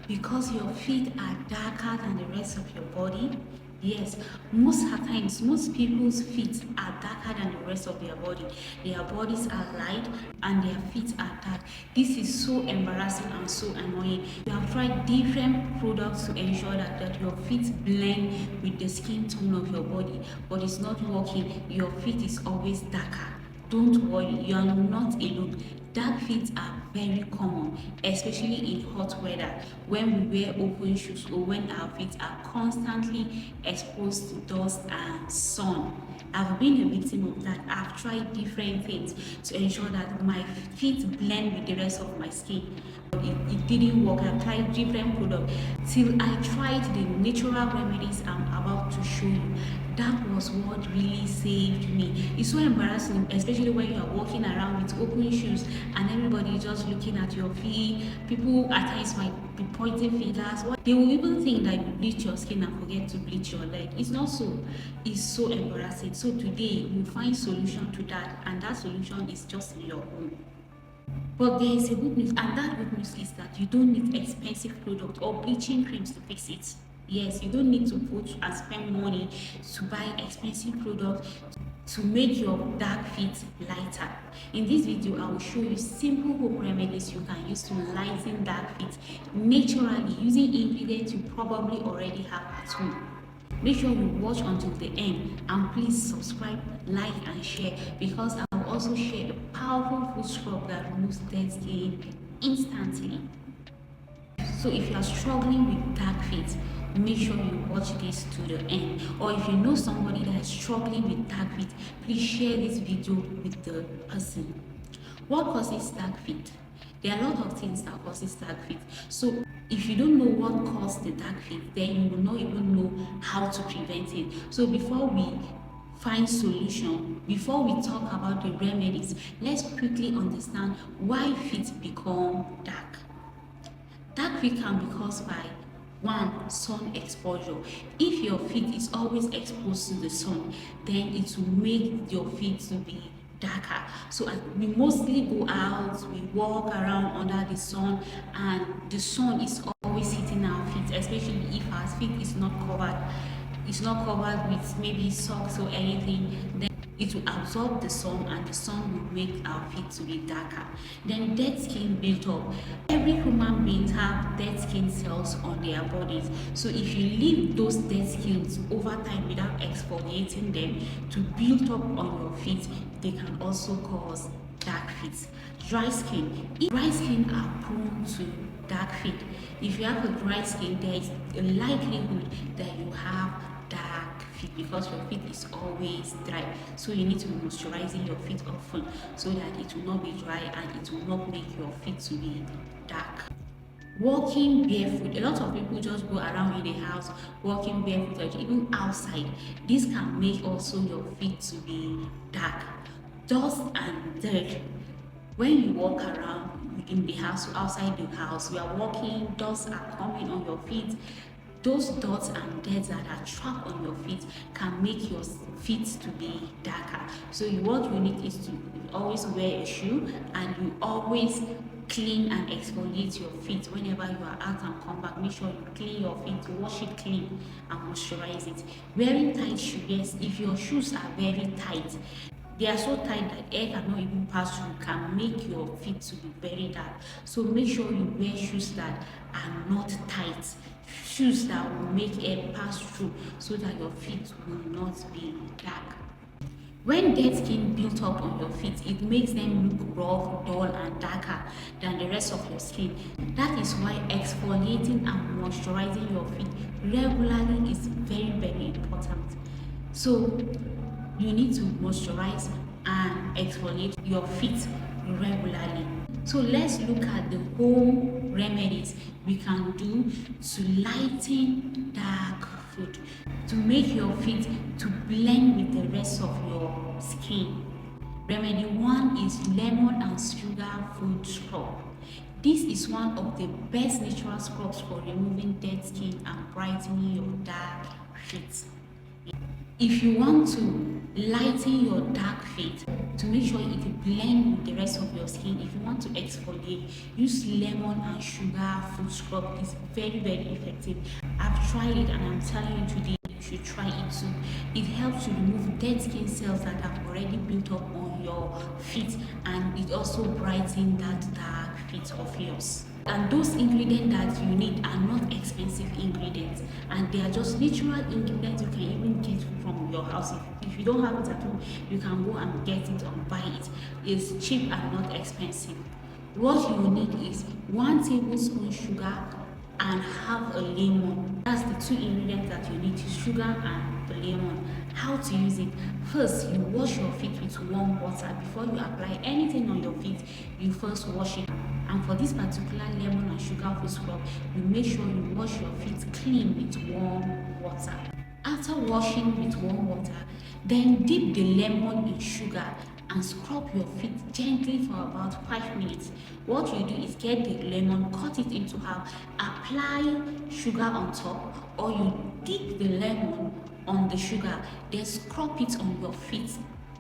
because your feet are darker than the rest of your body. Yes, most of the times, most people's feet are darker than the rest of their body. Their bodies are light and their feet are dark. This is so embarrassing and so annoying. You have tried different products to ensure that your feet blend with the skin tone of your body, but it's not working. Your feet is always darker. Don't worry, you are not alone. Dark feet are very common, especially in hot weather when we wear open shoes or when our feet are constantly exposed to dust and sun. I've been a victim of that. I've tried different things to ensure that my feet blend with the rest of my skin. It didn't work. I've tried different products till I tried the natural remedies I'm about to show you. That was what really saved me. It's so embarrassing, especially when you are walking around with open shoes and everybody is just looking at your feet. People at times might be pointing fingers. They will even think that you bleach your skin and forget to bleach your leg. It's not so. It's so embarrassing. So today you find solution to that, and that solution is just in your own. But there is a good news, and that good news is that you don't need expensive product or bleaching creams to fix it. Yes, you don't need to put and spend money to buy expensive products to make your dark feet lighter. In this video, I will show you simple home remedies you can use to lighten dark feet naturally using ingredients you probably already have at home. Make sure you watch until the end, and please subscribe, like and share, because I will also share a powerful foot scrub that removes dead skin instantly. So if you are struggling with dark feet, make sure you watch this to the end. Or if you know somebody that is struggling with dark feet, please share this video with the person. What causes dark feet? There are a lot of things that causes dark feet. So if you don't know what causes the dark feet, then you will not even know how to prevent it. So before we find solution, before we talk about the remedies, let's quickly understand why feet become dark. Dark feet can be caused by one, sun exposure. If your feet is always exposed to the sun, then it will make your feet to be darker. So we mostly go out, we walk around under the sun, and the sun is always hitting our feet, especially if our feet is not covered. It's not covered with maybe socks or anything. Then it will absorb the sun, and the sun will make our feet to be darker. Then dead skin built up. Every human being have dead skin cells on their bodies. So if you leave those dead skins over time without exfoliating them to build up on your feet, they can also cause dark feet. Dry skin. If dry skin are prone to dark feet. If you have a dry skin, there is a likelihood that you have dark feet because your feet is always dry. So you need to be moisturizing your feet often so that it will not be dry and it will not make your feet to be dark. Walking barefoot. A lot of people just go around in the house walking barefoot or even outside. This can make also your feet to be dark. Dust and dirt. When you walk around in the house or outside the house, you are walking, dust are coming on your feet. Those dots and dirt that are trapped on your feet can make your feet to be darker. So what you need is to always wear a shoe, and you always clean and exfoliate your feet whenever you are out and come back. Make sure you clean your feet, wash it clean and moisturize it. Wearing tight shoes. Yes, if your shoes are very tight, they are so tight that air cannot even pass through, can make your feet to be very dark. So make sure you wear shoes that are not tight, shoes that will make air pass through so that your feet will not be dark. When dead skin built up on your feet, it makes them look rough, dull and darker than the rest of your skin. That is why exfoliating and moisturizing your feet regularly is very, very important. So you need to moisturize and exfoliate your feet regularly. So let's look at the home remedies we can do to lighten dark foot, to make your feet to blend with the rest of your skin. Remedy 1 is lemon and sugar foot scrub. This is one of the best natural scrubs for removing dead skin and brightening your dark feet. If you want to lighten your dark feet to make sure it blends with the rest of your skin. If you want to exfoliate, use lemon and sugar foot scrub. It's very effective. I've tried it and I'm telling you today you should try it too. It helps to remove dead skin cells that have already built up on your feet, and it also brightens that dark feet of yours. And those ingredients that you need are not expensive ingredients, and they are just natural ingredients you can even get from your house. If you don't have it at home, you can go and get it or buy it. It's cheap and not expensive. What you need is 1 tablespoon sugar and half a lemon. That's the 2 ingredients that you need, sugar and the lemon. How to use it? First, you wash your feet with warm water. Before you apply anything on your feet, you first wash it. And for this particular lemon and sugar foot scrub, you make sure you wash your feet clean with warm water. After washing with warm water, then dip the lemon in sugar and scrub your feet gently for about 5 minutes. What you do is get the lemon, cut it into half, apply sugar on top, or you dip the lemon on the sugar, then scrub it on your feet.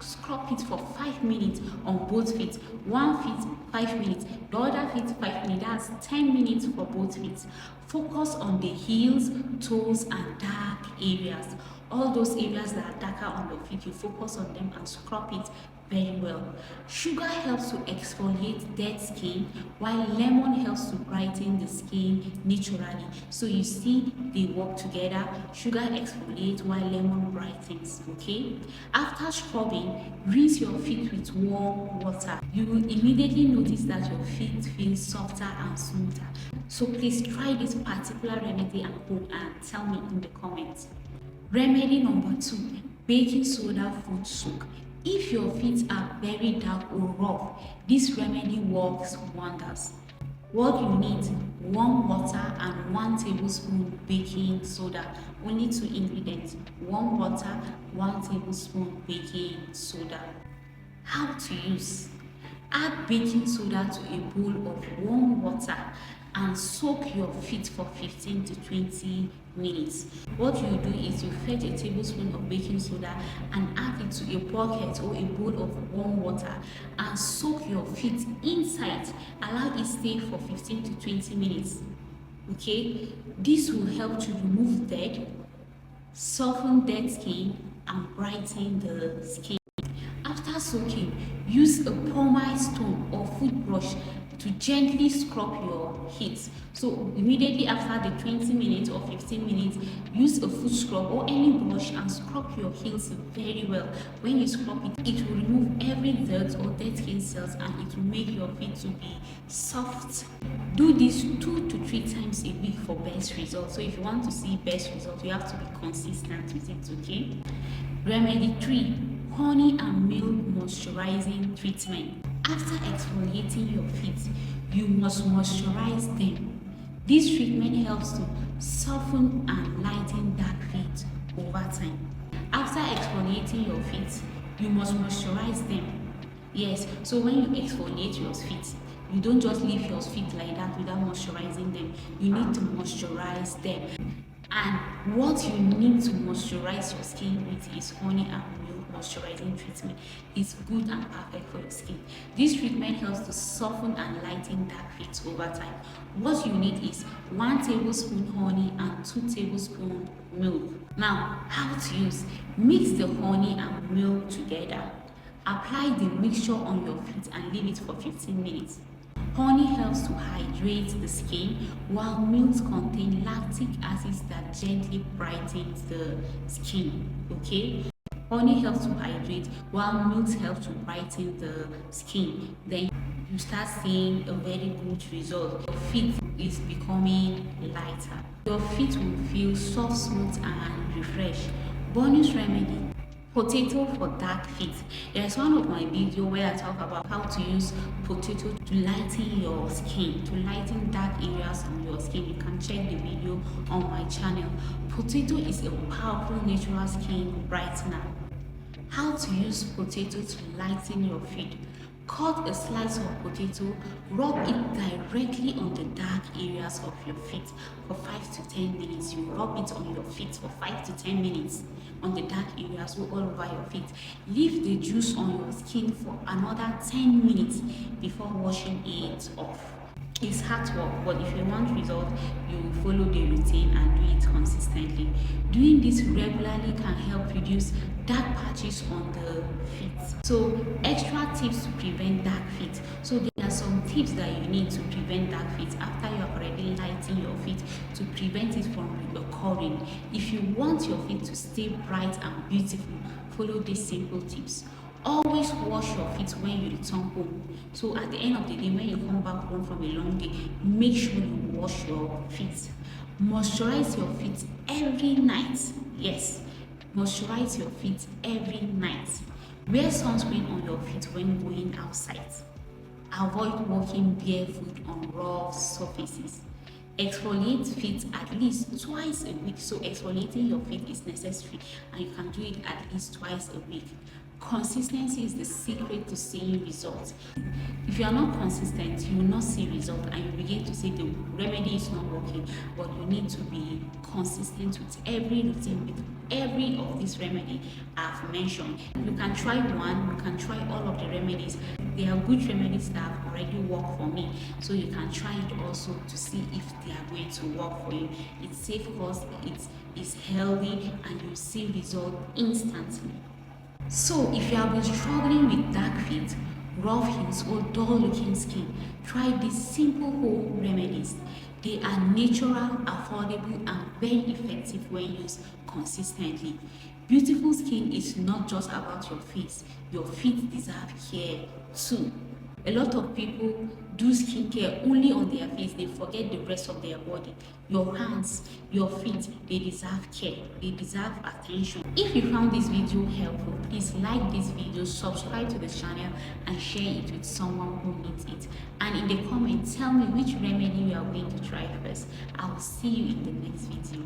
Scrub it for 5 minutes on both feet. One feet 5 minutes, the other feet 5 minutes. That's 10 minutes for both feet. Focus on the heels, toes, and dark areas. All those areas that are darker on your feet, you focus on them and scrub it very well. Sugar helps to exfoliate dead skin, while lemon helps to brighten the skin naturally. So you see, they work together. Sugar exfoliates while lemon brightens. Okay, after scrubbing, rinse your feet with warm water. You will immediately notice that your feet feel softer and smoother. So please try this particular remedy at home and tell me in the comments. Remedy number 2, baking soda foot soak. If your feet are very dark or rough, this remedy works wonders. What you need: warm water and 1 tablespoon baking soda. Only 2 ingredients: warm water, 1 tablespoon baking soda. How to use: add baking soda to a bowl of warm water and soak your feet for 15 to 20 minutes. What you do is you fetch a tablespoon of baking soda and add it to a bucket or a bowl of warm water and soak your feet inside. Allow it stay for 15 to 20 minutes. Okay, this will help to remove dead, soften dead skin, and brighten the skin. After soaking, use a pumice stone or foot brush to gently scrub your feet. So immediately after the 20 minutes or 15 minutes, use a foot scrub or any brush and scrub your heels very well. When you scrub it, it will remove every dirt or dead skin cells, and it will make your feet to be soft. Do this 2 to 3 times a week for best results. So if you want to see best results, you have to be consistent with it. Okay. Remedy 3, honey and milk moisturizing treatment. After exfoliating your feet, you must moisturize them. This treatment helps to soften and lighten dark feet over time. After exfoliating your feet, you must moisturize them. Yes, so when you exfoliate your feet, you don't just leave your feet like that without moisturizing them. You need to moisturize them. And what you need to moisturize your skin with is honey and milk moisturizing treatment. It's good and perfect for your skin. This treatment helps to soften and lighten dark feet over time. What you need is 1 tablespoon honey and 2 tablespoons milk. Now, how to use: mix the honey and milk together. Apply the mixture on your feet and leave it for 15 minutes. Honey helps to hydrate the skin, while milk contains lactic acids that gently brightens the skin. Okay, honey helps to hydrate, while milk helps to brighten the skin. Then you start seeing a very good result. Your feet is becoming lighter. Your feet will feel soft, smooth, and refreshed. Bonus remedy: potato for dark feet. There's one of my videos where I talk about how to use potato to lighten your skin, to lighten dark areas on your skin. You can check the video on my channel. Potato is a powerful natural skin brightener. How to use potato to lighten your feet: cut a slice of potato, rub it directly on the dark areas of your feet for 5 to 10 minutes. You rub it on your feet for 5 to 10 minutes on the dark areas all over your feet. Leave the juice on your skin for another 10 minutes before washing it off. It's hard work, but if you want results, you will follow the routine and do it consistently. Doing this regularly can help reduce dark patches on the feet. So extra tips to prevent dark feet. So there are some tips that you need to prevent dark feet after you have already lightened your feet to prevent it from occurring. If you want your feet to stay bright and beautiful, follow these simple tips. Always wash your feet when you return home. So at the end of the day, when you come back home from a long day, make sure you wash your feet. Moisturize your feet every night. Yes, moisturize your feet every night. Wear sunscreen on your feet when going outside. Avoid walking barefoot on rough surfaces. Exfoliate feet at least twice a week. So exfoliating your feet is necessary and you can do it at least twice a week. Consistency is the secret to seeing results. If you are not consistent, you will not see results and you begin to say the remedy is not working, but you need to be consistent with every routine, with every of this remedy I've mentioned. You can try one, you can try all of the remedies. There are good remedies that have already worked for me, so you can try it also to see if they are going to work for you. It's safe because it is healthy and you see results instantly. So if you have been struggling with dark feet, rough heels or dull looking skin, try these simple home remedies. They are natural, affordable and very effective when used consistently. Beautiful skin is not just about your face. Your feet deserve care too. A lot of people do skincare only on their face. They forget the rest of their body. Your hands, your feet, they deserve care. They deserve attention. If you found this video helpful, please like this video, subscribe to the channel and share it with someone who needs it. And in the comments, tell me which remedy you are going to try first. I will see you in the next video.